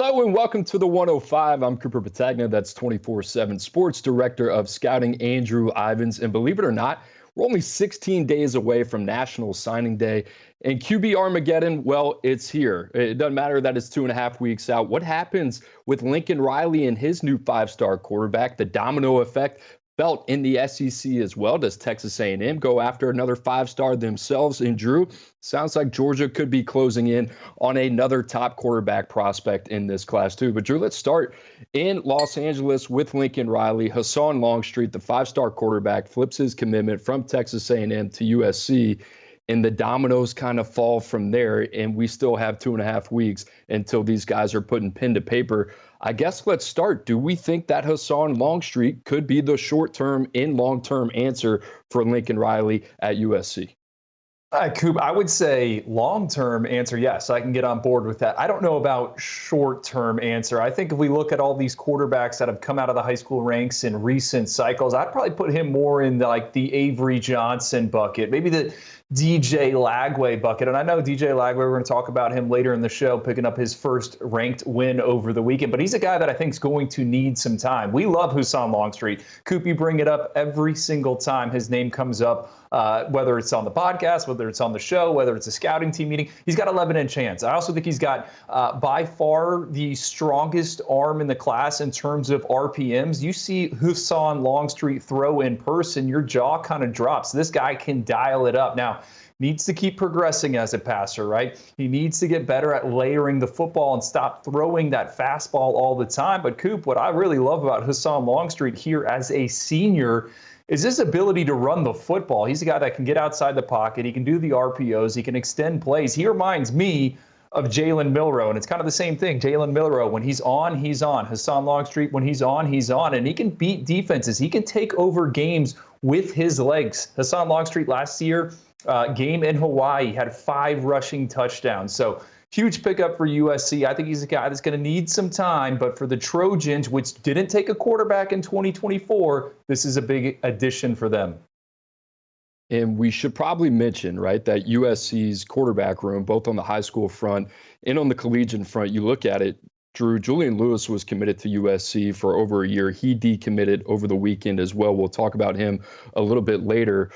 Hello and welcome to the 105. I'm Cooper Petagna, that's 24/7 Sports Director of Scouting Andrew Ivins. And believe it or not, we're only 16 days away from National Signing Day. And QB Armageddon, well, it's here. It doesn't matter that it's 2.5 weeks out. What happens with Lincoln Riley and his new five-star quarterback? The domino effect felt in the SEC as well. Does Texas A&M go after another five-star themselves? And Drew, sounds like Georgia could be closing in on another top quarterback prospect in this class too. But Drew, let's start in Los Angeles with Lincoln Riley. Hassan Longstreet, the five-star quarterback, flips his commitment from Texas A&M to USC. And the dominoes kind of fall from there, and we still have 2.5 weeks until these guys are putting pen to paper. I guess let's start. Do we think that Hassan Longstreet could be the short-term and long-term answer for Lincoln Riley at USC? Coop, I would say long-term answer, yes, I can get on board with that. I don't know about short-term answer. I think if we look at all these quarterbacks that have come out of the high school ranks in recent cycles, I'd probably put him more in the Avery Johnson bucket, maybe the DJ Lagway bucket. And I know DJ Lagway, we're going to talk about him later in the show, picking up his first ranked win over the weekend. But he's a guy that I think is going to need some time. We love Hassan Longstreet. Coop, you bring it up every single time his name comes up, whether it's on the podcast, whether it's on the show, whether it's a scouting team meeting. He's got 11-inch hands. I also think he's got by far the strongest arm in the class in terms of RPMs. You see Hassan Longstreet throw in person, your jaw kind of drops. This guy can dial it up. Now, needs to keep progressing as a passer, right? He needs to get better at layering the football and stop throwing that fastball all the time. But Coop, what I really love about Hassan Longstreet here as a senior is his ability to run the football. He's a guy that can get outside the pocket. He can do the RPOs. He can extend plays. He reminds me of Jalen Milroe, and it's kind of the same thing. Jalen Milroe, when he's on, he's on. Hassan Longstreet, when he's on, he's on. And he can beat defenses. He can take over games with his legs. Hassan Longstreet last year, game in Hawaii, had 5 rushing touchdowns. So huge pickup for USC. I think he's a guy that's going to need some time. But for the Trojans, which didn't take a quarterback in 2024, this is a big addition for them. And we should probably mention, right, that USC's quarterback room, both on the high school front and on the collegiate front, you look at it, Drew, Julian Lewis was committed to USC for over a year. He decommitted over the weekend as well. We'll talk about him a little bit later.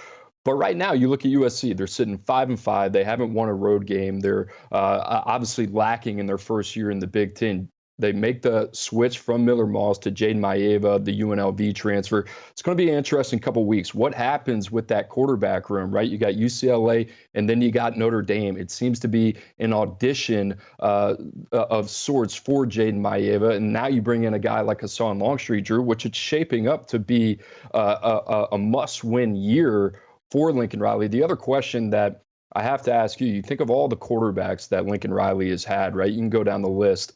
But right now, you look at USC, they're sitting 5-5. They haven't won a road game. They're obviously lacking in their first year in the Big Ten. They make the switch from Miller Moss to Jaden Maeva, the UNLV transfer. It's going to be an interesting couple of weeks. What happens with that quarterback room, right? You got UCLA, and then you got Notre Dame. It seems to be an audition of sorts for Jaden Maeva, and now you bring in a guy like Hassan Longstreet, Drew, which is shaping up to be a must-win year for Lincoln Riley. The other question that I have to ask you, you think of all the quarterbacks that Lincoln Riley has had, right? You can go down the list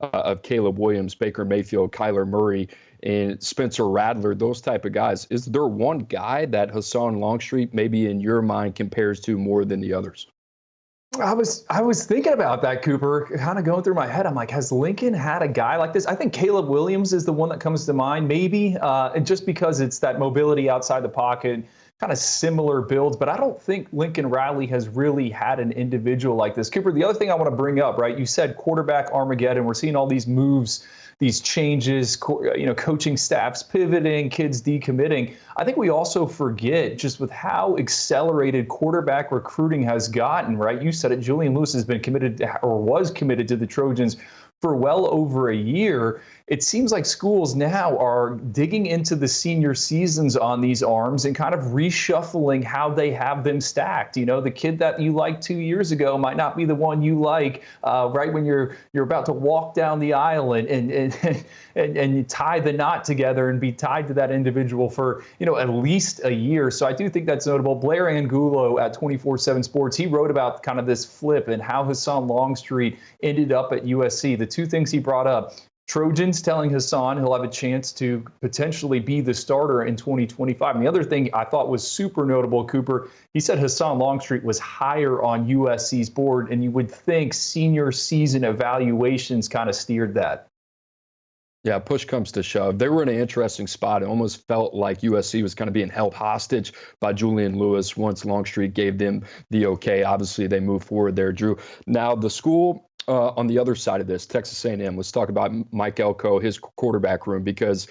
of Caleb Williams, Baker Mayfield, Kyler Murray, and Spencer Rattler, those type of guys. Is there one guy that Hassan Longstreet maybe in your mind compares to more than the others? I was thinking about that, Cooper, kind of going through my head. I'm like, has Lincoln had a guy like this? I think Caleb Williams is the one that comes to mind, maybe, just because it's that mobility outside the pocket, kind of similar builds, but I don't think Lincoln Riley has really had an individual like this. Cooper, the other thing I want to bring up, right? You said quarterback Armageddon. We're seeing all these moves, these changes, coaching staffs pivoting, kids decommitting. I think we also forget just with how accelerated quarterback recruiting has gotten, right? You said it, Julian Lewis has been committed or was committed to the Trojans for well over a year. It seems like schools now are digging into the senior seasons on these arms and kind of reshuffling how they have them stacked. You know, the kid that you liked 2 years ago might not be the one you like right when you're about to walk down the aisle and you tie the knot together and be tied to that individual for, at least a year. So I do think that's notable. Blair Angulo at 24/7 Sports, he wrote about kind of this flip and how Hassan Longstreet ended up at USC. The two things he brought up: Trojans telling Hassan he'll have a chance to potentially be the starter in 2025. And the other thing I thought was super notable, Cooper, he said Hassan Longstreet was higher on USC's board, and you would think senior season evaluations kind of steered that. Yeah, push comes to shove. They were in an interesting spot. It almost felt like USC was kind of being held hostage by Julian Lewis once Longstreet gave them the okay. Obviously, they moved forward there, Drew. Now, the school On the other side of this, Texas A&M, let's talk about Mike Elko, his quarterback room, because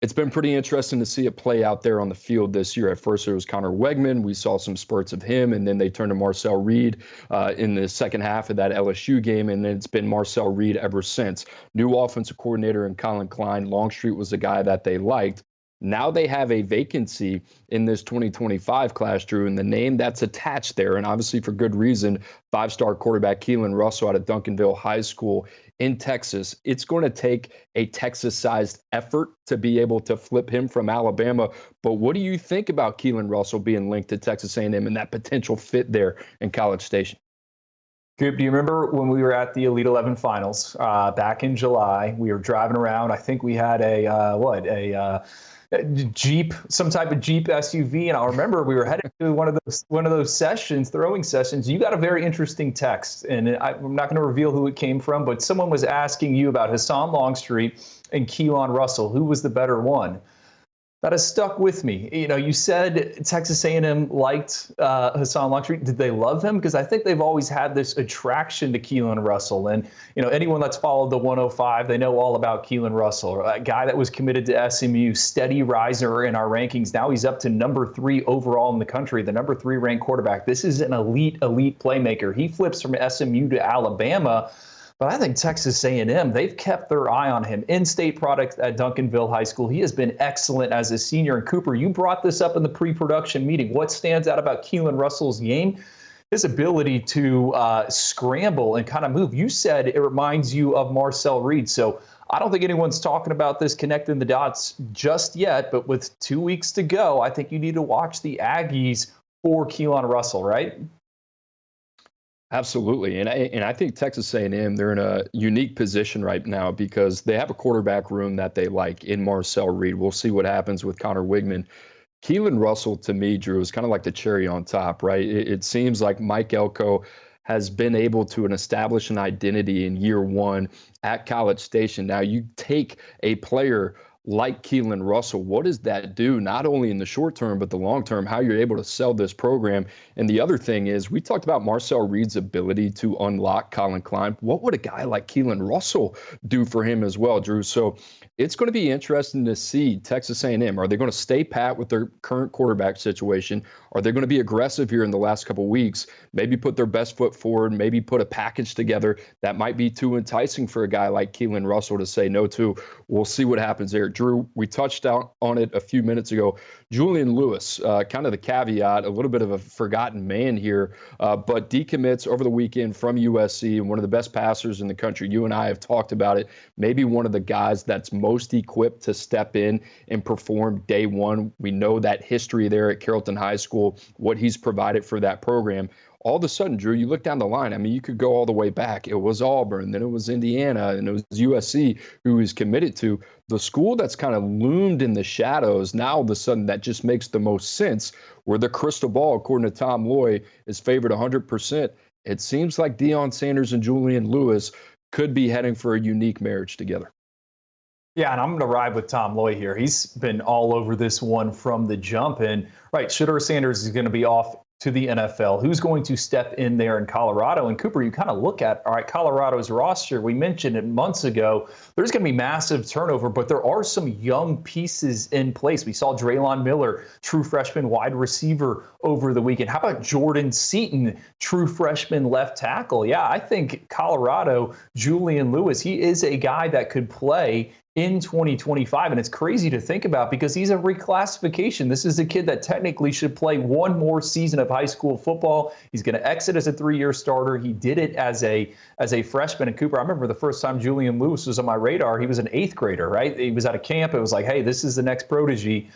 it's been pretty interesting to see it play out there on the field this year. At first, it was Connor Wegman. We saw some spurts of him, and then they turned to Marcel Reed in the second half of that LSU game, and then it's been Marcel Reed ever since. New offensive coordinator in Colin Klein. Longstreet was the guy that they liked. Now they have a vacancy in this 2025 class, Drew, and the name that's attached there, and obviously for good reason, five-star quarterback Keelan Russell out of Duncanville High School in Texas. It's going to take a Texas-sized effort to be able to flip him from Alabama. But what do you think about Keelan Russell being linked to Texas A&M and that potential fit there in College Station? Coop, do you remember when we were at the Elite 11 finals back in July? We were driving around. I think we had a Jeep, some type of Jeep SUV, and I remember we were headed to one of those sessions, throwing sessions. You got a very interesting text, and I'm not going to reveal who it came from, but someone was asking you about Hassan Longstreet and Keelan Russell. Who was the better one? That has stuck with me. You know, you said Texas A&M liked Hassan Longstreet. Did they love him? Because I think they've always had this attraction to Keelan Russell. And, you know, anyone that's followed the 105, they know all about Keelan Russell, a guy that was committed to SMU, steady riser in our rankings. Now he's up to number 3 overall in the country, the number 3 ranked quarterback. This is an elite playmaker. He flips from SMU to Alabama. But I think Texas A&M, they've kept their eye on him. In-state product at Duncanville High School. He has been excellent as a senior. And Cooper, you brought this up in the pre-production meeting. What stands out about Keelan Russell's game? His ability to scramble and kind of move. You said it reminds you of Marcel Reed. So I don't think anyone's talking about this connecting the dots just yet. But with 2 weeks to go, I think you need to watch the Aggies for Keelan Russell, right? Absolutely. And I think Texas A&M, they're in a unique position right now because they have a quarterback room that they like in Marcel Reed. We'll see what happens with Connor Wigman. Keelan Russell, to me, Drew, is kind of like the cherry on top, right? It seems like Mike Elko has been able to establish an identity in year one at College Station. Now, you take a player like Keelan Russell, what does that do, not only in the short term, but the long term, how you're able to sell this program? And the other thing is, we talked about Marcel Reed's ability to unlock Colin Klein. What would a guy like Keelan Russell do for him as well, Drew? So it's going to be interesting to see Texas A&M. Are they going to stay pat with their current quarterback situation? Are they going to be aggressive here in the last couple of weeks? Maybe put their best foot forward, maybe put a package together that might be too enticing for a guy like Keelan Russell to say no to. We'll see what happens there. Drew, we touched out on it a few minutes ago. Julian Lewis, kind of the caveat, a little bit of a forgotten man here, but decommits over the weekend from USC and one of the best passers in the country. You and I have talked about it. Maybe one of the guys that's most equipped to step in and perform day one. We know that history there at Carrollton High School, what he's provided for that program. All of a sudden, Drew, you look down the line. I mean, you could go all the way back. It was Auburn, then it was Indiana, and it was USC who he's committed to. The school that's kind of loomed in the shadows, now all of a sudden that just makes the most sense, where the crystal ball, according to Tom Loy, is favored 100%. It seems like Deion Sanders and Julian Lewis could be heading for a unique marriage together. Yeah, and I'm going to ride with Tom Loy here. He's been all over this one from the jump. And, right, Shedeur Sanders is going to be off to the NFL. Who's going to step in there in Colorado? And Cooper, you kind of look at, all right, Colorado's roster. We mentioned it months ago. There's going to be massive turnover, but there are some young pieces in place. We saw Draylon Miller, true freshman wide receiver, over the weekend. How about Jordan Seaton, true freshman left tackle? Yeah, I think Colorado, Julian Lewis, he is a guy that could play in 2025. And it's crazy to think about because he's a reclassification. This is a kid that technically should play one more season of high school football. He's going to exit as a 3-year starter. He did it as a freshman. And Cooper, I remember the first time Julian Lewis was on my radar, he was an 8th grader, right? He was at a camp. It was like, hey, this is the next protege.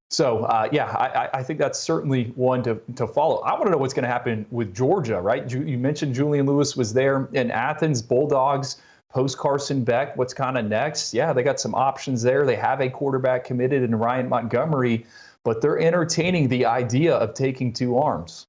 So, I think that's certainly one to follow. I want to know what's going to happen with Georgia, right? You mentioned Julian Lewis was there in Athens, Bulldogs. Post Carson Beck, what's kind of next? Yeah, they got some options there. They have a quarterback committed in Ryan Montgomery, but they're entertaining the idea of taking 2 arms.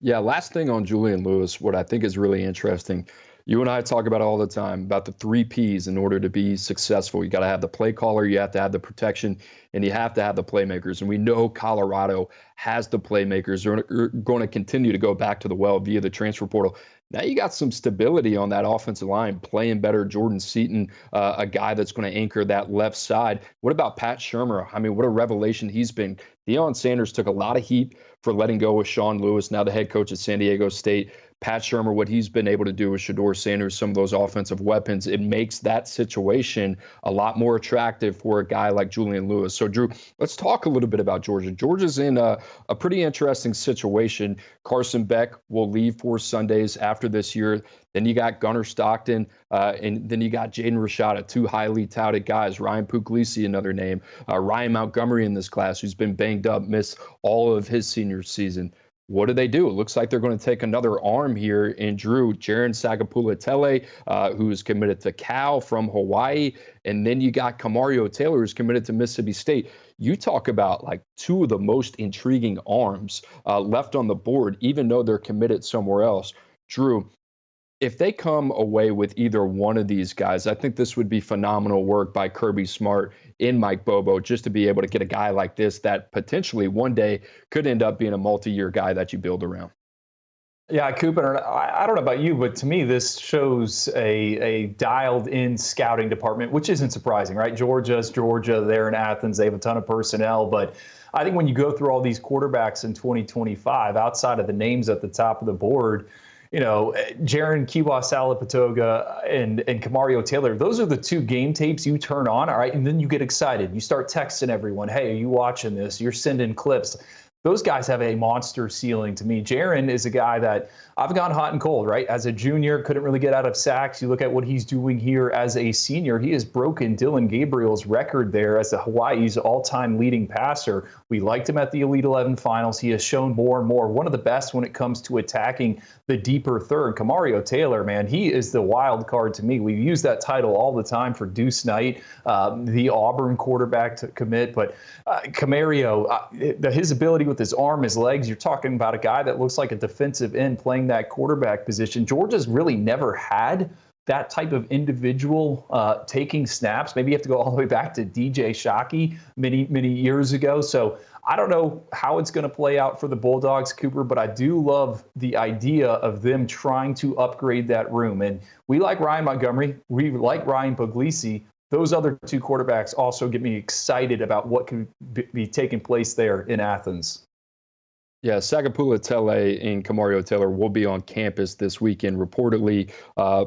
Yeah, last thing on Julian Lewis, what I think is really interesting. You and I talk about it all the time, about the 3 Ps in order to be successful. You got to have the play caller, you have to have the protection, and you have to have the playmakers. And we know Colorado has the playmakers. They're going to continue to go back to the well via the transfer portal. Now you got some stability on that offensive line, playing better. Jordan Seaton, a guy that's going to anchor that left side. What about Pat Shermer? I mean, what a revelation he's been. Deion Sanders took a lot of heat for letting go with Sean Lewis, now the head coach at San Diego State. Pat Shermer, what he's been able to do with Shedeur Sanders, some of those offensive weapons, it makes that situation a lot more attractive for a guy like Julian Lewis. So, Drew, let's talk a little bit about Georgia. Georgia's in a pretty interesting situation. Carson Beck will leave for Sundays after this year. Then you got Gunnar Stockton, and then you got Jaden Rashada, two highly touted guys. Ryan Puglisi, another name. Ryan Montgomery in this class, who's been banged up, missed all of his senior season. What do? It looks like they're going to take another arm here in Drew, Jaron Sagapula-Tele, who's committed to Cal from Hawaii. And then you got Camario Taylor, who's committed to Mississippi State. You talk about like two of the most intriguing arms left on the board, even though they're committed somewhere else. Drew, if they come away with either one of these guys, I think this would be phenomenal work by Kirby Smart in Mike Bobo, just to be able to get a guy like this that potentially one day could end up being a multi-year guy that you build around. Yeah, Cooper, I don't know about you, but to me, this shows a dialed-in scouting department, which isn't surprising, right? Georgia's Georgia. They're in Athens. They have a ton of personnel. But I think when you go through all these quarterbacks in 2025, outside of the names at the top of the board, Jaron Kiwa-Salapatoga and Camario Taylor, those are the two game tapes you turn on, all right? And then you get excited. You start texting everyone, hey, are you watching this? You're sending clips. Those guys have a monster ceiling to me. Jaron is a guy that I've gone hot and cold, right? As a junior, couldn't really get out of sacks. You look at what he's doing here as a senior. He has broken Dylan Gabriel's record there as the Hawaii's all-time leading passer. We liked him at the Elite 11 finals. He has shown more and more. One of the best when it comes to attacking the deeper third. Camario Taylor, man, he is the wild card to me. We use that title all the time for Deuce Knight, the Auburn quarterback to commit. But Camario, his ability with his arm, his legs, you're talking about a guy that looks like a defensive end playing that quarterback position. Georgia's really never had that type of individual taking snaps. Maybe you have to go all the way back to DJ Shockey many years ago. So I don't know how it's going to play out for the Bulldogs, Cooper, but I do love the idea of them trying to upgrade that room. And we like Ryan Montgomery. We like Ryan Puglisi. Those other two quarterbacks also get me excited about what could be taking place there in Athens. Yeah, Sagapula-Tele and Camario Taylor will be on campus this weekend, reportedly,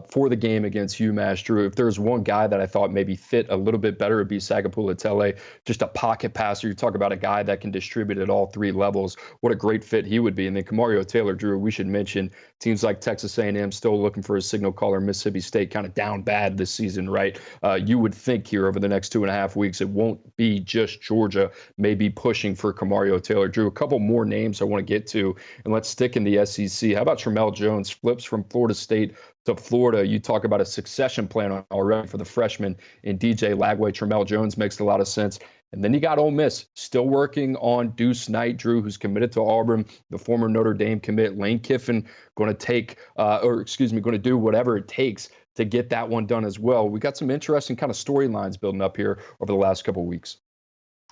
for the game against UMass. Drew, if there's one guy that I thought maybe fit a little bit better, it'd be Sagapula-Tele, just a pocket passer. You talk about a guy that can distribute at all three levels. What a great fit he would be. And then Camario Taylor, Drew, we should mention, teams like Texas A&M still looking for a signal caller. Mississippi State kind of down bad this season, right? You would think here over the next 2.5 weeks, it won't be just Georgia maybe pushing for Camario Taylor. Drew, a couple more names I want to get to, and let's stick in the SEC. How about Tramel Jones flips from Florida State to Florida? You talk about a succession plan already for the freshman in DJ Lagway. Tramel Jones makes a lot of sense. And then you got Ole Miss still working on Deuce Knight, Drew, who's committed to Auburn, the former Notre Dame commit. Lane Kiffin going to do whatever it takes to get that one done as well. We got some interesting kind of storylines building up here over the last couple of weeks.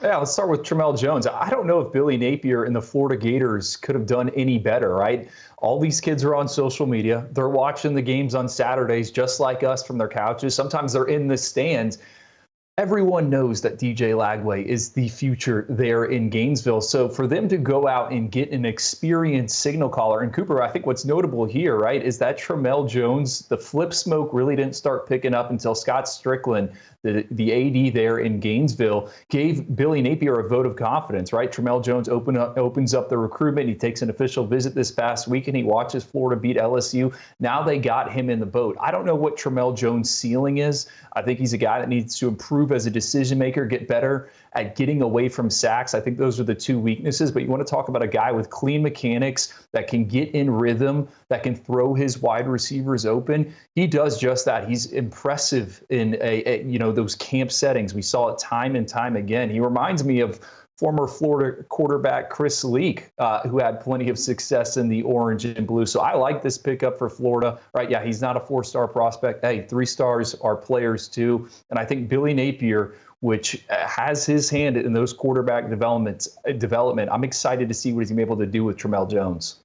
Yeah, let's start with Tramel Jones. I don't know if Billy Napier and the Florida Gators could have done any better, right? All these kids are on social media. They're watching the games on Saturdays just like us from their couches. Sometimes they're in the stands. Everyone knows that DJ Lagway is the future there in Gainesville. So for them to go out and get an experienced signal caller, and Cooper, I think what's notable here, right, is that Tramel Jones, the flip smoke really didn't start picking up until Scott Strickland, the AD there in Gainesville, gave Billy Napier a vote of confidence, right? Tramel Jones opens up the recruitment. He takes an official visit this past week, and he watches Florida beat LSU. Now they got him in the boat. I don't know what Tramel Jones' ceiling is. I think he's a guy that needs to improve as a decision maker, get better at getting away from sacks. I think those are the two weaknesses. But you want to talk about a guy with clean mechanics that can get in rhythm, that can throw his wide receivers open. He does just that. He's impressive in those camp settings. We saw it time and time again. He reminds me of former Florida quarterback Chris Leak, who had plenty of success in the orange and blue. So I like this pickup for Florida, right? Yeah, he's not a 4-star prospect. Hey, 3 stars are players too. And I think Billy Napier, which has his hand in those quarterback development, I'm excited to see what he's able to do with Tramel Jones.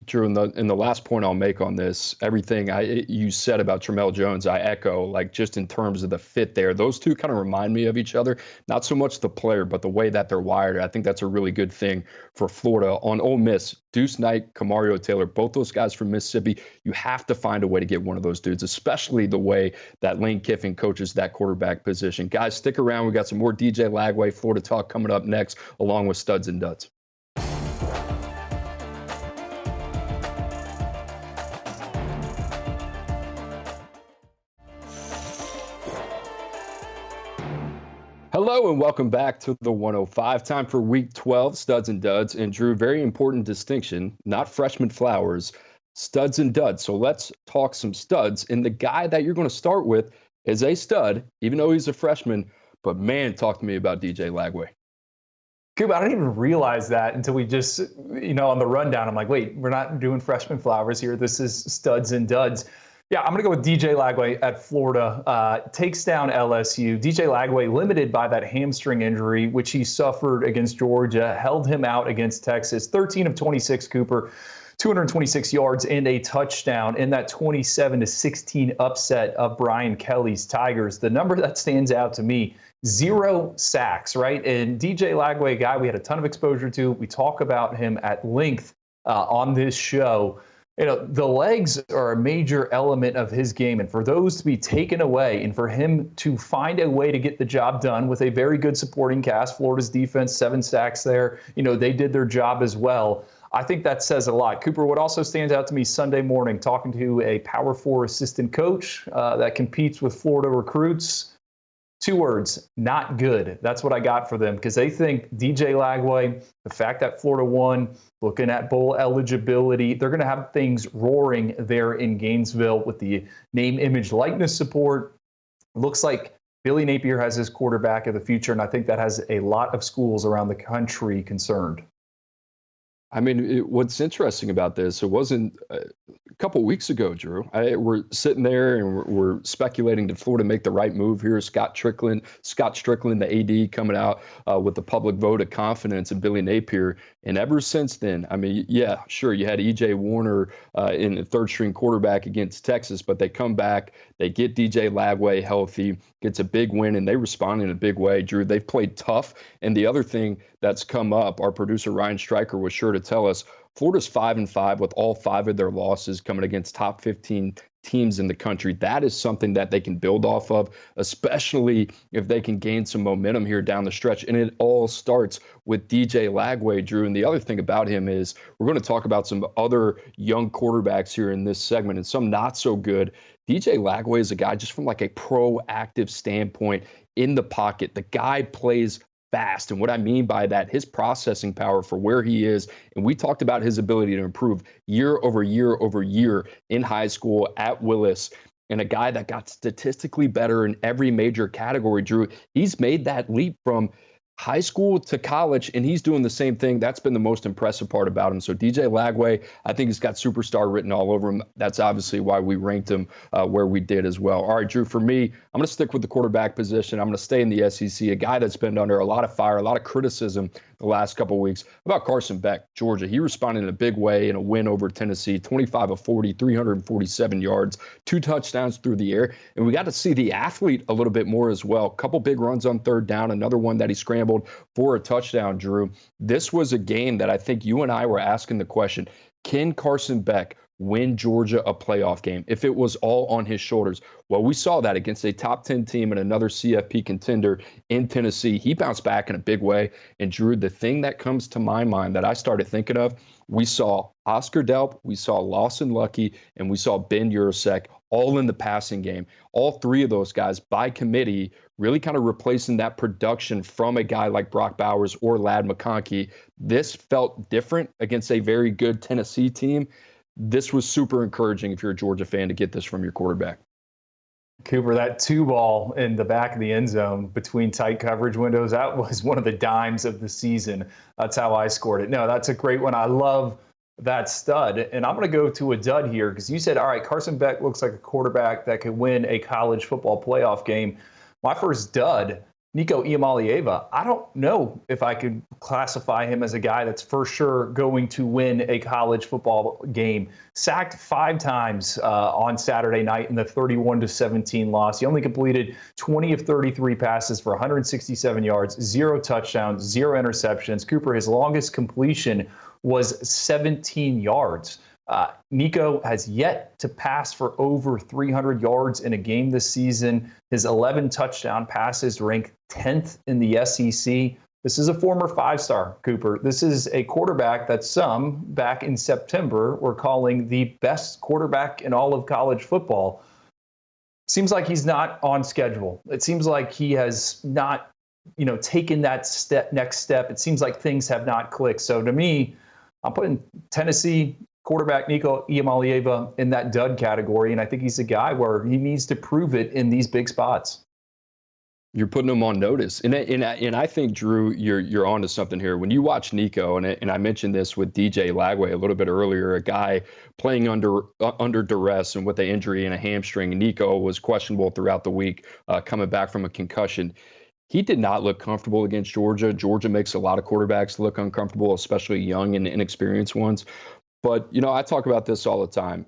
Drew, in the last point I'll make on this, everything you said about Tramell Jones, I echo, like just in terms of the fit there. Those two kind of remind me of each other, not so much the player, but the way that they're wired. I think that's a really good thing for Florida. On Ole Miss, Deuce Knight, Kamario Taylor, both those guys from Mississippi, you have to find a way to get one of those dudes, especially the way that Lane Kiffin coaches that quarterback position. Guys, stick around. We got some more DJ Lagway Florida talk coming up next, along with Studs and Duds. Hello and welcome back to the 105. Time for week 12, Studs and Duds. And Drew, very important distinction, not freshman flowers, studs and duds. So let's talk some studs. And the guy that you're going to start with is a stud, even though he's a freshman. But man, talk to me about DJ Lagway. Coop, I didn't even realize that until we just, on the rundown, I'm like, wait, we're not doing freshman flowers here. This is studs and duds. Yeah, I'm going to go with DJ Lagway at Florida. Takes down LSU. DJ Lagway limited by that hamstring injury, which he suffered against Georgia, held him out against Texas. 13 of 26, Cooper, 226 yards and a touchdown in that 27-16 upset of Brian Kelly's Tigers. The number that stands out to me, 0 sacks, right? And DJ Lagway, a guy we had a ton of exposure to. We talk about him at length on this show. The legs are a major element of his game, and for those to be taken away and for him to find a way to get the job done with a very good supporting cast, Florida's defense, 7 sacks there, they did their job as well. I think that says a lot. Cooper, what also stands out to me Sunday morning, talking to a Power 4 assistant coach that competes with Florida recruits, 2 words, not good. That's what I got for them, because they think DJ Lagway, the fact that Florida won, looking at bowl eligibility, they're going to have things roaring there in Gainesville with the name, image, likeness support. Looks like Billy Napier has his quarterback of the future, and I think that has a lot of schools around the country concerned. I mean, what's interesting about this, it wasn't a couple weeks ago, Drew. We're sitting there and we're speculating, did Florida make the right move here? Scott Strickland, the AD, coming out with the public vote of confidence in Billy Napier. And ever since then, I mean, yeah, sure, you had E.J. Warner in the third-string quarterback against Texas, but they come back, they get DJ Lagway healthy, gets a big win, and they respond in a big way. Drew, they've played tough. And the other thing that's come up, our producer Ryan Stryker was sure to tell us, Florida's 5-5 with all 5 of their losses coming against top 15 teams in the country. That is something that they can build off of, especially if they can gain some momentum here down the stretch. And it all starts with DJ Lagway, Drew. And the other thing about him is we're going to talk about some other young quarterbacks here in this segment and some not so good. DJ Lagway is a guy just from like a proactive standpoint in the pocket. The guy plays fast. And what I mean by that, his processing power for where he is. And we talked about his ability to improve year over year over year in high school at Willis. And a guy that got statistically better in every major category, Drew. He's made that leap from high school to college, and he's doing the same thing. That's been the most impressive part about him. So DJ Lagway, I think he's got superstar written all over him. That's obviously why we ranked him where we did as well. All right, Drew, for me, I'm going to stick with the quarterback position. I'm going to stay in the SEC, a guy that's been under a lot of fire, a lot of criticism the last couple of weeks. About Carson Beck, Georgia. He responded in a big way in a win over Tennessee, 25 of 40, 347 yards, 2 touchdowns through the air. And we got to see the athlete a little bit more as well. Couple big runs on 3rd down, another one that he scrambled for a touchdown, Drew. This was a game that I think you and I were asking the question, can Carson Beck win Georgia a playoff game if it was all on his shoulders? Well, we saw that against a top 10 team and another CFP contender in Tennessee. He bounced back in a big way. And Drew, the thing that comes to my mind that I started thinking of, we saw Oscar Delp, we saw Lawson Lucky, and we saw Ben Urasek all in the passing game. All 3 of those guys by committee really kind of replacing that production from a guy like Brock Bowers or Ladd McConkey. This felt different against a very good Tennessee team. This was super encouraging if you're a Georgia fan to get this from your quarterback. Cooper, that 2-ball in the back of the end zone between tight coverage windows, that was one of the dimes of the season. That's how I scored it. No, that's a great one. I love that stud. And I'm going to go to a dud here because you said, all right, Carson Beck looks like a quarterback that could win a college football playoff game. My first dud Nico Iamalieva, I don't know if I could classify him as a guy that's for sure going to win a college football game. Sacked 5 times on Saturday night in the 31-17 loss. He only completed 20 of 33 passes for 167 yards, 0 touchdowns, 0 interceptions. Cooper, his longest completion was 17 yards. Nico has yet to pass for over 300 yards in a game this season. His 11 touchdown passes rank 10th in the SEC. This is a former 5-star, Cooper. This is a quarterback that some back in September were calling the best quarterback in all of college football. Seems like he's not on schedule. It seems like he has not, taken that next step. It seems like things have not clicked. So to me, I'm putting Tennessee quarterback Nico Iamalieva in that dud category, and I think he's a guy where he needs to prove it in these big spots. You're putting him on notice, and I think, Drew, you're onto something here. When you watch Nico, and I mentioned this with DJ Lagway a little bit earlier, a guy playing under duress and with an injury and a hamstring. Nico was questionable throughout the week, coming back from a concussion. He did not look comfortable against Georgia. Georgia makes a lot of quarterbacks look uncomfortable, especially young and inexperienced ones. But, I talk about this all the time.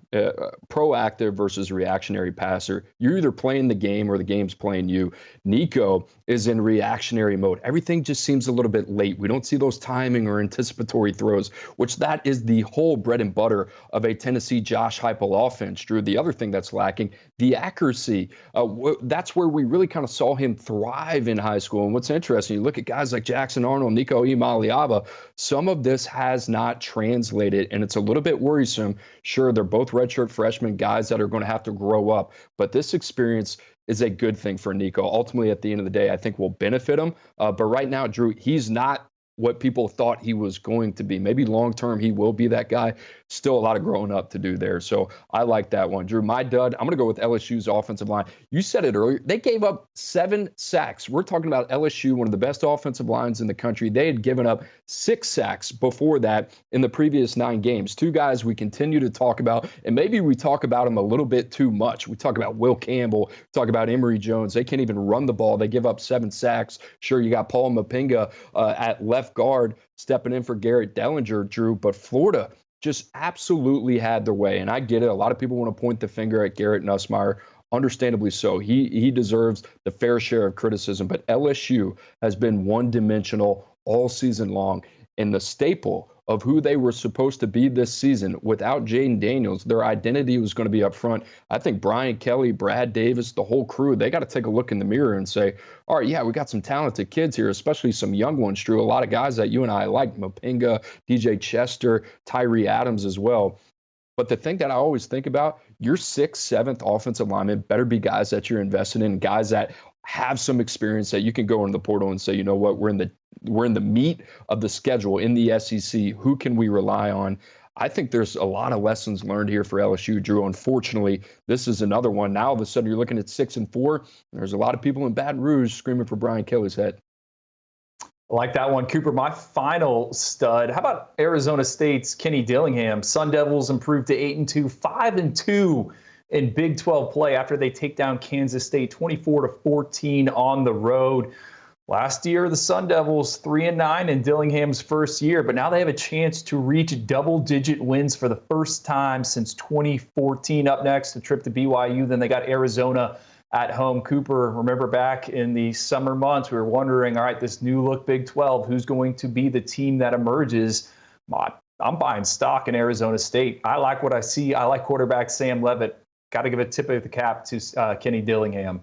Proactive versus reactionary passer. You're either playing the game or the game's playing you. Nico is in reactionary mode. Everything just seems a little bit late. We don't see those timing or anticipatory throws, which that is the whole bread and butter of a Tennessee Josh Heupel offense, Drew. The other thing that's lacking, the accuracy. That's where we really kind of saw him thrive in high school. And what's interesting, you look at guys like Jackson Arnold, Nico Iamalieva, some of this has not translated, and it's a little bit worrisome. Sure, they're both redshirt freshmen, guys that are going to have to grow up, but this experience is a good thing for Nico. Ultimately, at the end of the day, I think will benefit him. But right now, Drew, he's not what people thought he was going to be. Maybe long-term he will be that guy. Still a lot of growing up to do there. So I like that one. Drew, my dud, I'm going to go with LSU's offensive line. You said it earlier. They gave up 7 sacks. We're talking about LSU, one of the best offensive lines in the country. They had given up 6 sacks before that in the previous 9 games. 2 guys we continue to talk about, and maybe we talk about them a little bit too much. We talk about Will Campbell, talk about Emory Jones. They can't even run the ball. They give up 7 sacks. Sure, you got Paul Mapinga at left guard stepping in for Garrett Dellinger, Drew, but Florida just absolutely had their way. And I get it. A lot of people want to point the finger at Garrett Nussmeier. Understandably so. He deserves the fair share of criticism. But LSU has been one-dimensional all season long. And the staple of who they were supposed to be this season, without Jaden Daniels, their identity was going to be up front. I think Brian Kelly, Brad Davis, the whole crew, they got to take a look in the mirror and say, all right, yeah, we got some talented kids here, especially some young ones, Drew. A lot of guys that you and I like, Mapinga, DJ Chester, Tyree Adams as well. But the thing that I always think about, your 6th, 7th offensive linemen better be guys that you're invested in, guys that have some experience that you can go in the portal and say, you know what, we're in the meat of the schedule in the SEC. Who can we rely on? I think there's a lot of lessons learned here for LSU, Drew. Unfortunately, this is another one. Now all of a sudden you're looking at 6-4. There's a lot of people in Baton Rouge screaming for Brian Kelly's head. I like that one, Cooper. My final stud. How about Arizona State's Kenny Dillingham? Sun Devils improved to 8-2, 5-2 in Big 12 play after they take down Kansas State 24-14 on the road. Last year, the Sun Devils 3-9 in Dillingham's first year, but now they have a chance to reach double-digit wins for the first time since 2014. Up next, a trip to BYU. Then they got Arizona at home. Cooper, remember back in the summer months, we were wondering, all right, this new look Big 12, who's going to be the team that emerges? I'm buying stock in Arizona State. I like what I see. I like quarterback Sam Leavitt. Got to give a tip of the cap to Kenny Dillingham.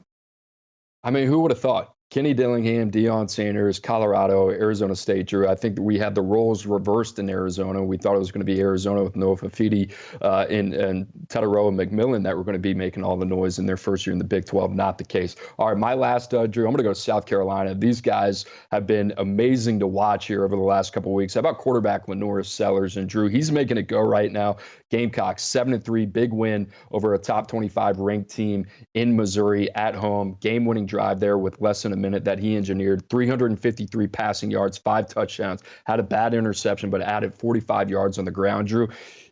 I mean, who would have thought? Kenny Dillingham, Deion Sanders, Colorado, Arizona State, Drew. I think that we had the roles reversed in Arizona. We thought it was going to be Arizona with Noah Fafiti and Tetaroa McMillan that were going to be making all the noise in their first year in the Big 12. Not the case. All right, my last, Drew, I'm going to go to South Carolina. These guys have been amazing to watch here over the last couple of weeks. How about quarterback Lenora Sellers? And Drew, he's making it go right now. Gamecocks 7-3, big win over a top 25 ranked team in Missouri at home. Game-winning drive there with less than a the minute that he engineered, 353 passing yards, 5 touchdowns, had a bad interception, but added 45 yards on the ground, Drew.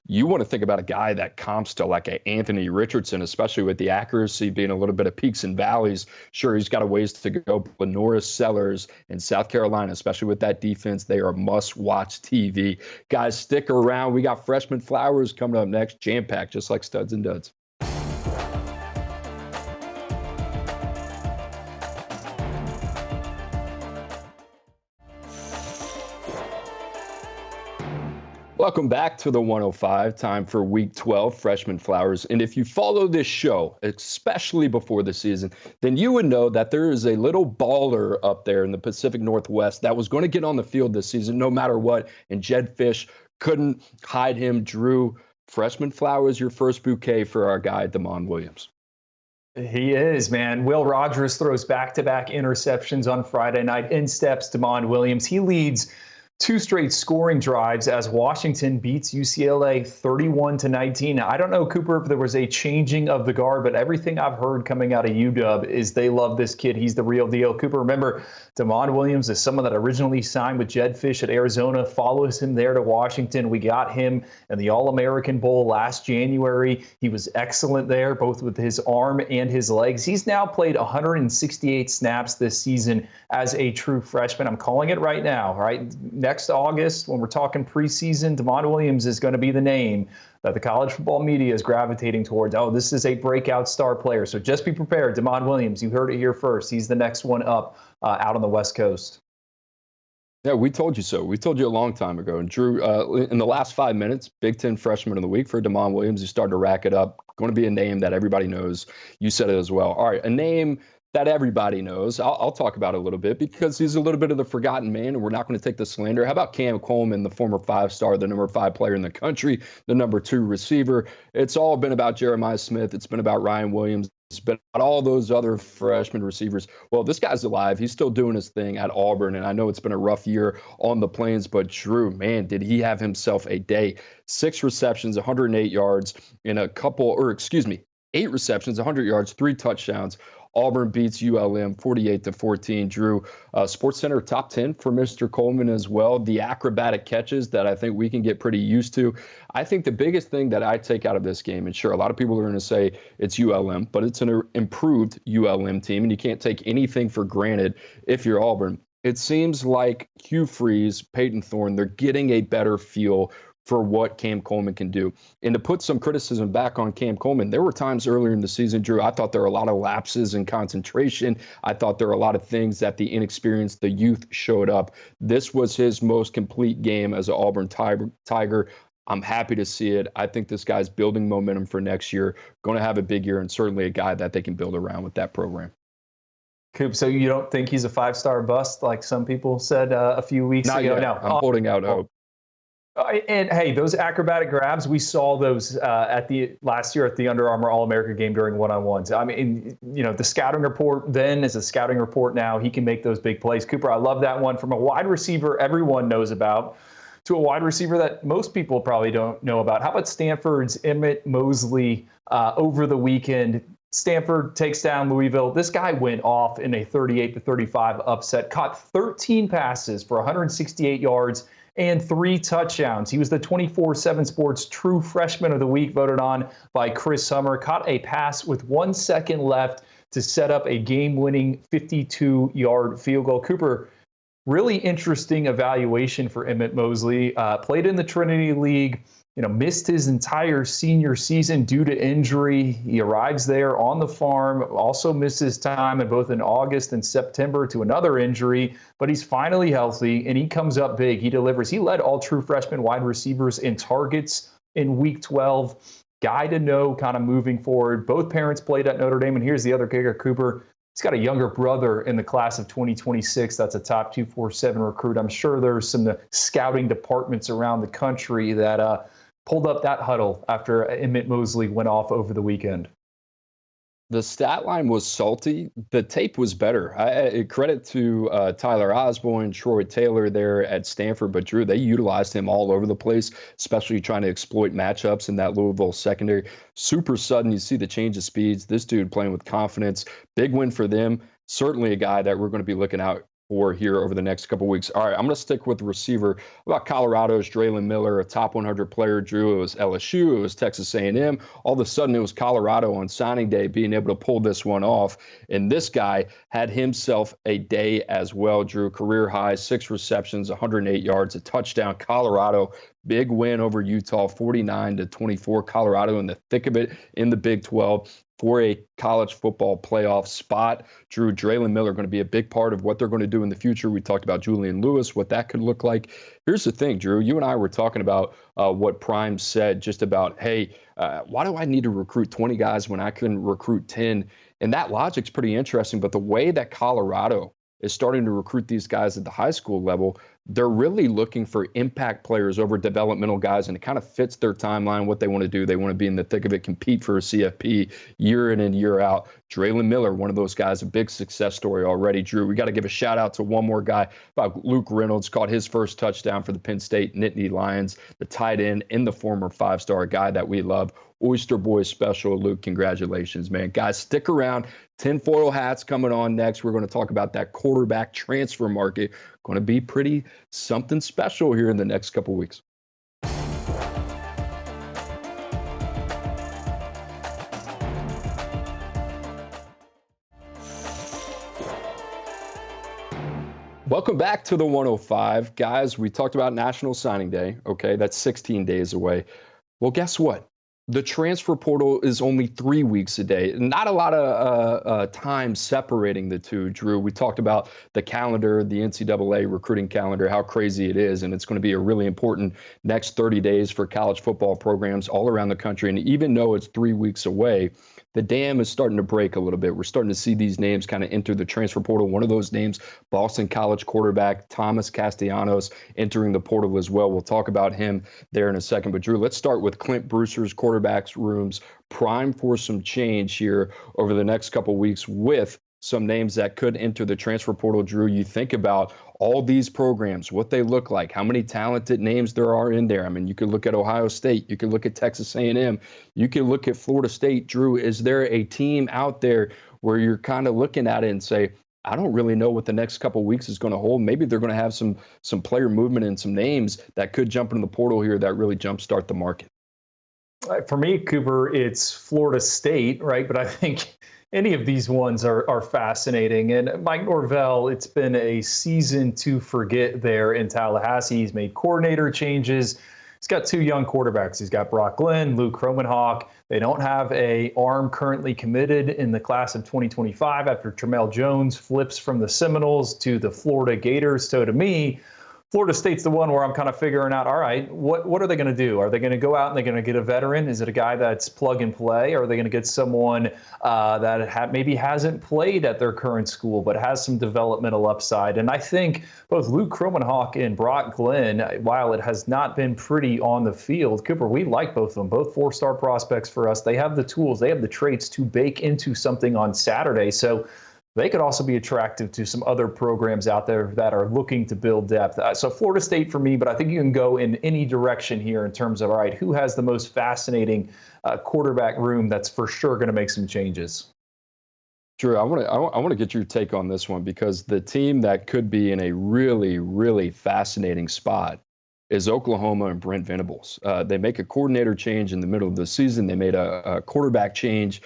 You want to think about a guy that comps to like a Anthony Richardson, especially with the accuracy being a little bit of peaks and valleys. Sure, he's got a ways to go. But Norris Sellers in South Carolina, especially with that defense, they are must-watch TV. Guys, stick around. We got freshman Flowers coming up next, jam-packed, just like Studs and Duds. Welcome back to the 105. Time for Week 12, Freshman Flowers. And if you follow this show, especially before the season, then you would know that there is a little baller up there in the Pacific Northwest that was going to get on the field this season no matter what. And Jedd Fisch couldn't hide him. Drew, Freshman Flowers, your first bouquet for our guy, Damon Williams. He is, man. Will Rogers throws back-to-back interceptions on Friday night. In steps Damon Williams. He leads 2 straight scoring drives as Washington beats UCLA 31-19. Now, I don't know, Cooper, if there was a changing of the guard, but everything I've heard coming out of UW is they love this kid. He's the real deal. Cooper, remember, Damon Williams is someone that originally signed with Jedd Fisch at Arizona, follows him there to Washington. We got him in the All-American Bowl last January. He was excellent there, both with his arm and his legs. He's now played 168 snaps this season as a true freshman. I'm calling it right now, right? Next August, when we're talking preseason, Damon Williams is going to be the name that the college football media is gravitating towards. Oh, this is a breakout star player. So just be prepared. Damon Williams, you heard it here first. He's the next one up out on the West Coast. Yeah, we told you so. We told you a long time ago. And Drew, in the last 5 minutes, Big Ten Freshman of the Week for Damon Williams. You started to rack it up. Going to be a name that everybody knows. You said it as well. All right, a name that everybody knows. I'll talk about it a little bit because he's a little bit of the forgotten man, and we're not going to take the slander. How about Cam Coleman, the former 5-star, the number 5 player in the country, the number 2 receiver? It's all been about Jeremiah Smith. It's been about Ryan Williams. It's been about all those other freshman receivers. Well, this guy's alive. He's still doing his thing at Auburn, and I know it's been a rough year on the Plains, but Drew, man, did he have himself a day. 6 receptions, 108 yards, in a couple, or excuse me, 8 receptions, 100 yards, 3 touchdowns. Auburn beats ULM 48-14. Drew, SportsCenter top 10 for Mr. Coleman as well. The acrobatic catches that I think we can get pretty used to. I think the biggest thing that I take out of this game, and sure, a lot of people are going to say it's ULM, but it's an improved ULM team, and you can't take anything for granted if you're Auburn. It seems like Hugh Freeze, Peyton Thorne, they're getting a better feel for what Cam Coleman can do. And to put some criticism back on Cam Coleman, there were times earlier in the season, Drew, I thought there were a lot of lapses in concentration. I thought there were a lot of things that the inexperienced, the youth showed up. This was his most complete game as an Auburn Tiger. I'm happy to see it. I think this guy's building momentum for next year, going to have a big year, and certainly a guy that they can build around with that program. Coop, so you don't think he's a 5-star bust like some people said a few weeks Not ago? yet. No, I'm holding out hope. And hey, those acrobatic grabs, we saw those at the last year at the Under Armour All-America game during one-on-ones. I mean, you know, the scouting report then is a scouting report now. He can make those big plays. Cooper, I love that one. From a wide receiver everyone knows about to a wide receiver that most people probably don't know about. How about Stanford's Emmett Mosley over the weekend? Stanford takes down Louisville. This guy went off in a 38-35 upset, caught 13 passes for 168 yards and 3 touchdowns. He was the 24/7 Sports True Freshman of the Week, voted on by Chris Hummer. Caught a pass with 1 second left to set up a game-winning 52-yard field goal. Cooper, really interesting evaluation for Emmett Mosley. Played in the Trinity League. Missed his entire senior season due to injury. He arrives there on the farm, also misses time in both in August and September to another injury, but he's finally healthy and he comes up big. He delivers. He led all true freshman wide receivers in targets in week 12. Guy to know kind of moving forward. Both parents played at Notre Dame, and here's the other kicker, Cooper. He's got a younger brother in the class of 2026 that's a top 247 recruit. I'm sure there's some scouting departments around the country that pulled up that huddle after Emmett Mosley went off over the weekend. The stat line was salty. The tape was better. Credit to Tyler Osborne, Troy Taylor there at Stanford, but Drew, they utilized him all over the place, especially trying to exploit matchups in that Louisville secondary. Super sudden. You see the change of speeds. This dude playing with confidence. Big win for them. certainly a guy that we're going to be looking out for here over the next couple weeks. All right, I'm going to stick with the receiver. About Colorado's Draylen Miller, a top 100 player. Drew, it was LSU, it was Texas A&M. All of a sudden, it was Colorado on signing day being able to pull this one off. And this guy had himself a day as well. Drew, career high, 6 receptions, 108 yards, a touchdown. Colorado, big win over Utah, 49-24. Colorado in the thick of it in the Big 12 for a college football playoff spot. Drew, Draylen Miller going to be a big part of what they're going to do in the future. We talked about Julian Lewis, what that could look like. Here's the thing, Drew. You and I were talking about what Prime said just about, hey, why do I need to recruit 20 guys when I can recruit 10? And that logic's pretty interesting. But the way that Colorado is starting to recruit these guys at the high school level, they're really looking for impact players over developmental guys, and it kind of fits their timeline, what they want to do. They want to be in the thick of it, compete for a CFP year in and year out. Draylen Miller, one of those guys, a big success story already. Drew, we got to give a shout out to one more guy about Luke Reynolds, caught his first touchdown for the Penn State Nittany Lions, the tight end and the former 5-star guy that we love. Oyster Boy special. Luke, congratulations, man. Guys, stick around. Tinfoil hats coming on next. We're going to talk about that quarterback transfer market. Going to be pretty something special here in the next couple weeks. Welcome back to the 105. Guys, we talked about National Signing Day. Okay, that's 16 days away. Well, guess what? The transfer portal is only 3 weeks a day. Not a lot of time separating the two, Drew. We talked about the calendar, the NCAA recruiting calendar, how crazy it is, and it's going to be a really important next 30 days for college football programs all around the country. And even though it's 3 weeks away, the dam is starting to break a little bit. We're starting to see these names kind of enter the transfer portal. One of those names, Boston College quarterback Thomas Castellanos, entering the portal as well. We'll talk about him there in a second. But Drew, let's start with Clint Brewster's quarterbacks rooms, prime for some change here over the next couple weeks with some names that could enter the transfer portal. Drew, you think about all these programs, what they look like, how many talented names there are in there. I mean, you could look at Ohio State, you could look at Texas A&M, you could look at Florida State. Drew, is there a team out there where you're kind of looking at it and say, I don't really know what the next couple of weeks is going to hold. Maybe they're going to have some player movement and some names that could jump into the portal here that really jumpstart the market. For me, Cooper, it's Florida State, right? But I think any of these ones are fascinating. And Mike Norvell, it's been a season to forget there in Tallahassee. He's made coordinator changes. He's got 2 young quarterbacks. He's got Brock Glenn, Luke Kromenhoek. They don't have a arm currently committed in the class of 2025 after Tramel Jones flips from the Seminoles to the Florida Gators. So to me, Florida State's the one where I'm kind of figuring out, all right, what are they going to do? Are they going to go out and they're going to get a veteran? Is it a guy that's plug and play? Or are they going to get someone that maybe hasn't played at their current school but has some developmental upside? And I think both Luke Kromenhoek and Brock Glenn, while it has not been pretty on the field, Cooper, we like both of them, both 4-star prospects for us. They have the tools, they have the traits to bake into something on Saturday. So they could also be attractive to some other programs out there that are looking to build depth. So Florida State for me, but I think you can go in any direction here in terms of, all right, who has the most fascinating quarterback room that's for sure going to make some changes? Drew, I want to get your take on this one, because the team that could be in a really, really fascinating spot is Oklahoma and Brent Venables. They make a coordinator change in the middle of the season. They made a quarterback change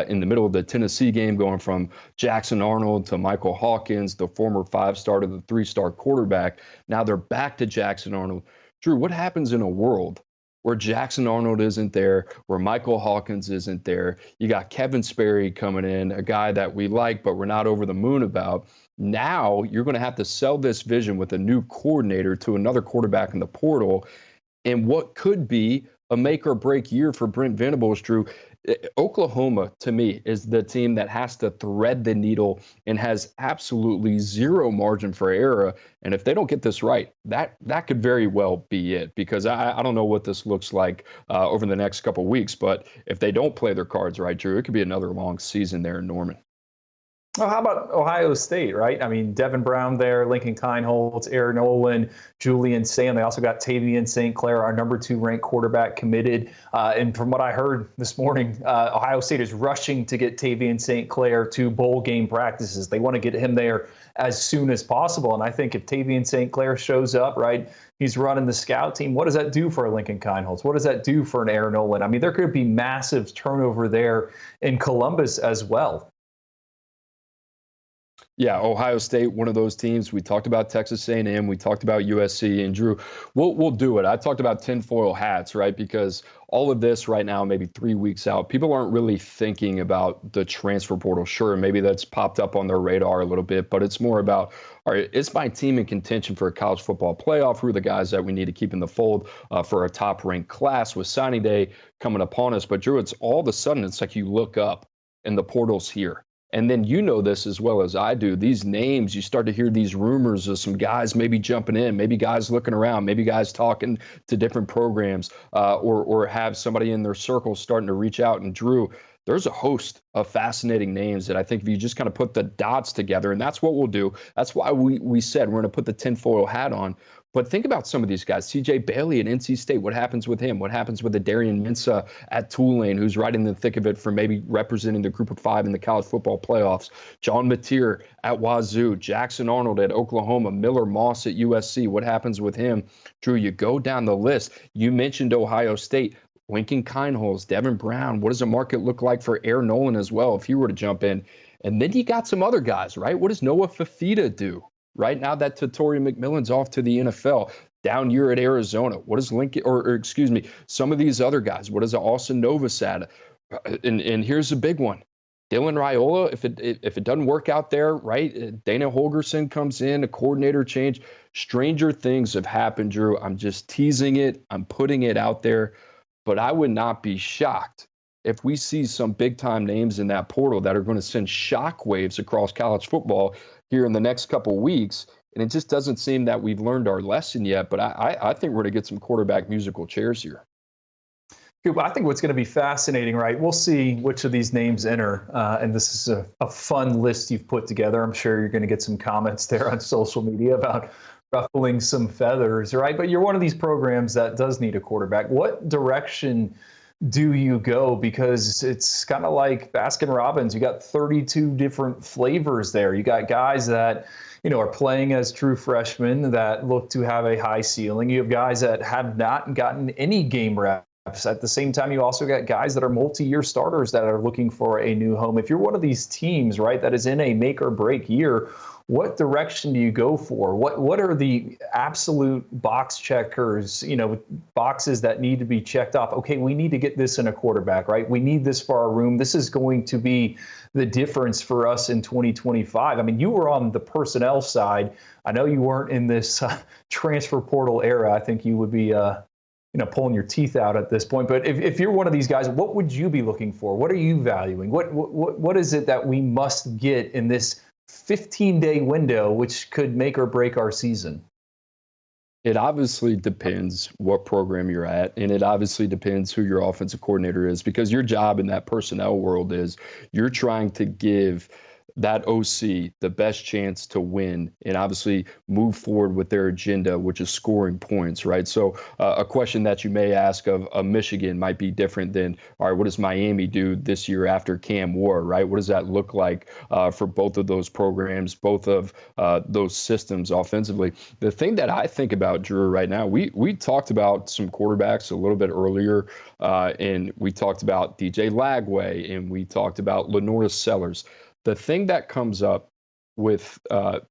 in the middle of the Tennessee game, going from Jackson Arnold to Michael Hawkins, the former 5-star to the 3-star quarterback. Now they're back to Jackson Arnold. Drew, what happens in a world where Jackson Arnold isn't there, where Michael Hawkins isn't there? You got Kevin Sperry coming in, a guy that we like, but we're not over the moon about. Now you're going to have to sell this vision with a new coordinator to another quarterback in the portal. And what could be a make or break year for Brent Venables, Drew. Oklahoma, to me, is the team that has to thread the needle and has absolutely zero margin for error. And if they don't get this right, that could very well be it, because I don't know what this looks like over the next couple of weeks. But if they don't play their cards right, Drew, it could be another long season there in Norman. Well, how about Ohio State, right? I mean, Devin Brown there, Lincoln Kineholtz, Aaron Nolan, Julian Sam. They also got Tavian St. Clair, our #2 ranked quarterback, committed. And from what I heard this morning, Ohio State is rushing to get Tavian St. Clair to bowl game practices. They want to get him there as soon as possible. And I think if Tavian St. Clair shows up, right, he's running the scout team. What does that do for a Lincoln Kineholtz? What does that do for an Aaron Nolan? I mean, there could be massive turnover there in Columbus as well. Yeah, Ohio State, one of those teams. We talked about Texas A&M. We talked about USC. And Drew, we'll do it. I talked about tinfoil hats, right? Because all of this right now, maybe 3 weeks out, people aren't really thinking about the transfer portal. Sure, maybe that's popped up on their radar a little bit, but it's more about, all right, is my team in contention for a college football playoff? Who are the guys that we need to keep in the fold for a top-ranked class with signing day coming upon us? But Drew, it's all of a sudden, it's like you look up and the portal's here. And then you know this as well as I do. These names, you start to hear these rumors of some guys maybe jumping in, maybe guys looking around, maybe guys talking to different programs, or have somebody in their circle starting to reach out. And Drew, there's a host of fascinating names that I think if you just kind of put the dots together, and that's what we'll do. That's why we said we're going to put the tinfoil hat on. But think about some of these guys. C.J. Bailey at NC State. What happens with him? What happens with Darian Mensah at Tulane, who's right in the thick of it for maybe representing the Group of Five in the college football playoffs? John Mateer at Wazoo. Jackson Arnold at Oklahoma. Miller Moss at USC. What happens with him? Drew, you go down the list. You mentioned Ohio State. Lincoln Kineholtz, Devin Brown. What does the market look like for Aaron Nolan as well if he were to jump in? And then you got some other guys, right? What does Noah Fafita do? Right now that Tatori McMillan's off to the NFL, down year at Arizona. What is Lincoln, or excuse me, some of these other guys? What is Austin Novosad? And here's a big one. Dylan Raiola, if it doesn't work out there, right? Dana Holgerson comes in, a coordinator change. Stranger things have happened, Drew. I'm just teasing it. I'm putting it out there. But I would not be shocked if we see some big-time names in that portal that are going to send shockwaves across college football here in the next couple weeks. And it just doesn't seem that we've learned our lesson yet. But I think we're going to get some quarterback musical chairs here. I think what's going to be fascinating, right? We'll see which of these names enter. And this is a fun list you've put together. I'm sure you're going to get some comments there on social media about ruffling some feathers, right? But you're one of these programs that does need a quarterback. What direction do you go? Because it's kind of like Baskin Robbins. You got 32 different flavors there. You got guys that, are playing as true freshmen that look to have a high ceiling. You have guys that have not gotten any game reps. At the same time, you also got guys that are multi-year starters that are looking for a new home. If you're one of these teams, right, that is in a make or break year, what direction do you go for? What are the absolute box checkers, boxes that need to be checked off? Okay, we need to get this in a quarterback, right? We need this for our room. This is going to be the difference for us in 2025. I mean, you were on the personnel side. I know you weren't in this transfer portal era. I think you would be pulling your teeth out at this point. But if you're one of these guys, what would you be looking for? What are you valuing? What is it that we must get in this 15-day window, which could make or break our season? It obviously depends what program you're at, and it obviously depends who your offensive coordinator is, because your job in that personnel world is you're trying to give that OC the best chance to win and obviously move forward with their agenda, which is scoring points, right? So a question that you may ask of Michigan might be different than, all right, what does Miami do this year after Cam Ward, right? What does that look like for both of those programs, both of those systems offensively? The thing that I think about, Drew, right now, we talked about some quarterbacks a little bit earlier, and we talked about DJ Lagway, and we talked about Lenora Sellers. The thing that comes up with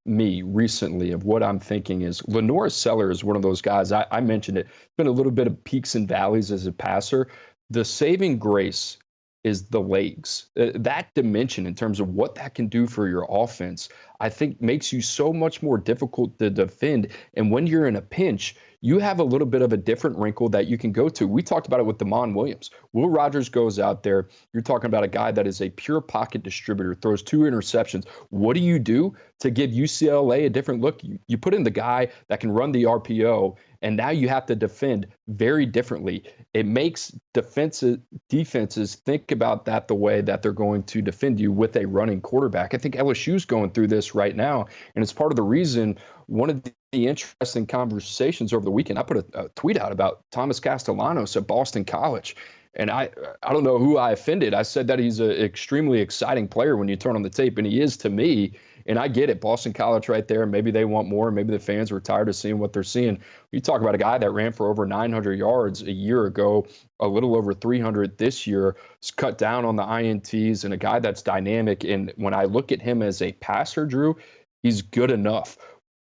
me recently of what I'm thinking is Lenora Sellers is one of those guys. I mentioned it. It's been a little bit of peaks and valleys as a passer. The saving grace is the legs. That dimension in terms of what that can do for your offense, I think makes you so much more difficult to defend. And when you're in a pinch, you have a little bit of a different wrinkle that you can go to. We talked about it with Damon Williams. Will Rogers goes out there. You're talking about a guy that is a pure pocket distributor, throws 2 interceptions. What do you do to give UCLA a different look? You put in the guy that can run the RPO, and now you have to defend very differently. It makes defenses think about that the way that they're going to defend you with a running quarterback. I think LSU's going through this right now, and it's part of the reason. One of the interesting conversations over the weekend, I put a tweet out about Thomas Castellanos at Boston College. And I don't know who I offended. I said that he's an extremely exciting player when you turn on the tape, and he is to me. And I get it, Boston College right there. Maybe they want more. Maybe the fans are tired of seeing what they're seeing. You talk about a guy that ran for over 900 yards a year ago, a little over 300 this year, cut down on the INTs, and a guy that's dynamic. And when I look at him as a passer, Drew, he's good enough.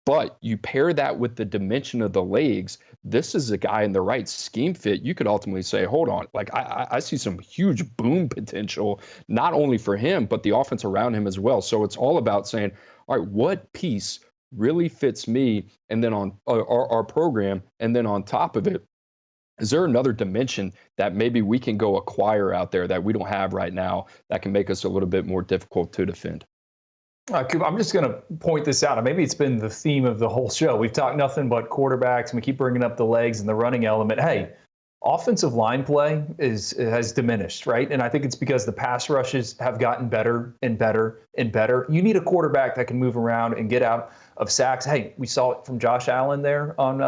But you pair that with the dimension of the legs, this is a guy in the right scheme fit. You could ultimately say, hold on, like I see some huge boom potential, not only for him, but the offense around him as well. So it's all about saying, all right, what piece really fits me? And then on our program, and then on top of it, is there another dimension that maybe we can go acquire out there that we don't have right now that can make us a little bit more difficult to defend? Coop, I'm just going to point this out. Maybe it's been the theme of the whole show. We've talked nothing but quarterbacks, and we keep bringing up the legs and the running element. Hey, offensive line play has diminished, right? And I think it's because the pass rushes have gotten better and better and better. You need a quarterback that can move around and get out of sacks. Hey, we saw it from Josh Allen there on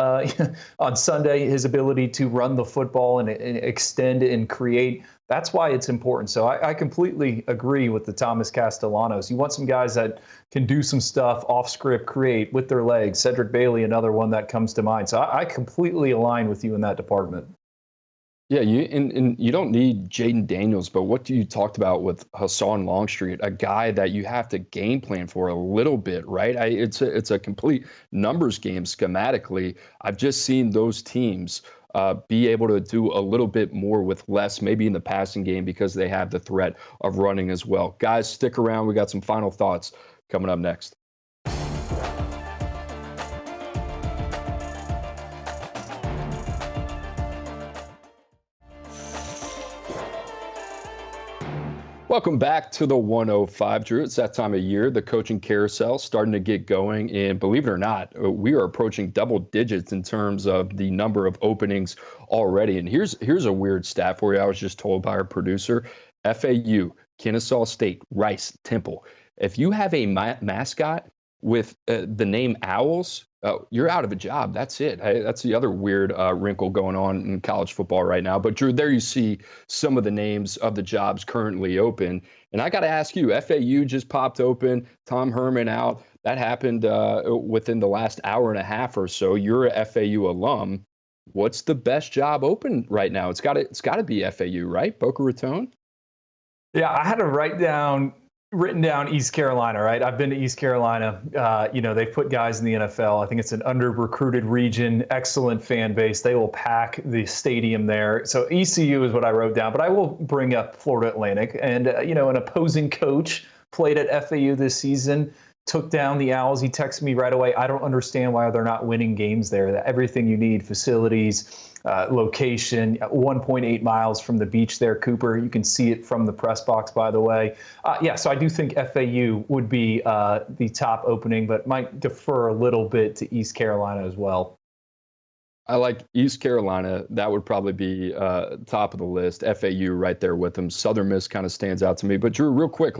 on Sunday, his ability to run the football and extend and create. That's why it's important. So I completely agree with the Thomas Castellanos. You want some guys that can do some stuff off script, create with their legs. Cedric Bailey, another one that comes to mind. So I completely align with you in that department. Yeah, you don't need Jaden Daniels, but what you talked about with Hassan Longstreet, a guy that you have to game plan for a little bit, right? It's a complete numbers game schematically. I've just seen those teams be able to do a little bit more with less, maybe in the passing game, because they have the threat of running as well. Guys, stick around. We got some final thoughts coming up next. Welcome back to the 105, Drew. It's that time of year, the coaching carousel starting to get going. And believe it or not, we are approaching double digits in terms of the number of openings already. And here's a weird stat for you. I was just told by our producer, FAU, Kennesaw State, Rice, Temple. If you have a mascot with the name Owls, you're out of a job. That's it. That's the other weird wrinkle going on in college football right now. But Drew, there you see some of the names of the jobs currently open. And I got to ask you, FAU just popped open, Tom Herman out. That happened within the last hour and a half or so. You're a FAU alum. What's the best job open right now? It's got to be FAU, right? Boca Raton? Yeah, I had to written down East Carolina, right? I've been to East Carolina. They've put guys in the NFL. I think it's an under-recruited region, excellent fan base. They will pack the stadium there. So ECU is what I wrote down, but I will bring up Florida Atlantic. And, an opposing coach played at FAU this season, took down the Owls. He texted me right away. I don't understand why they're not winning games there. Everything you need, facilities, location, 1.8 miles from the beach there, Cooper. You can see it from the press box, by the way. So I do think FAU would be the top opening, but might defer a little bit to East Carolina as well. I like East Carolina. That would probably be top of the list. FAU right there with them. Southern Miss kind of stands out to me. But Drew, real quick,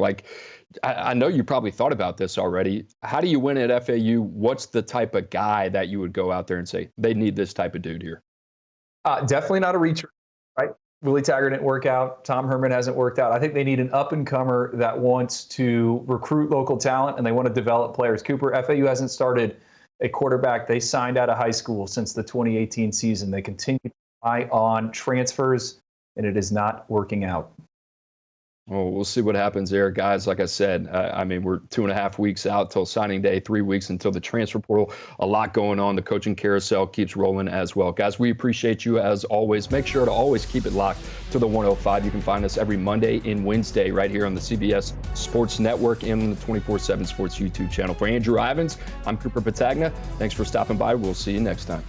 I know you probably thought about this already. How do you win at FAU? What's the type of guy that you would go out there and say, they need this type of dude here? Definitely not a reacher, right? Willie Taggart didn't work out. Tom Herman hasn't worked out. I think they need an up-and-comer that wants to recruit local talent and they want to develop players. Cooper, FAU hasn't started a quarterback they signed out of high school since the 2018 season. They continue to rely on transfers, and it is not working out. Oh, we'll see what happens there, guys. Like I said, I mean, we're 2.5 weeks out till signing day, 3 weeks until the transfer portal. A lot going on. The coaching carousel keeps rolling as well. Guys, we appreciate you as always. Make sure to always keep it locked to the 105. You can find us every Monday and Wednesday right here on the CBS Sports Network and on the 24/7 Sports YouTube channel. For Andrew Ivins, I'm Cooper Petagna. Thanks for stopping by. We'll see you next time.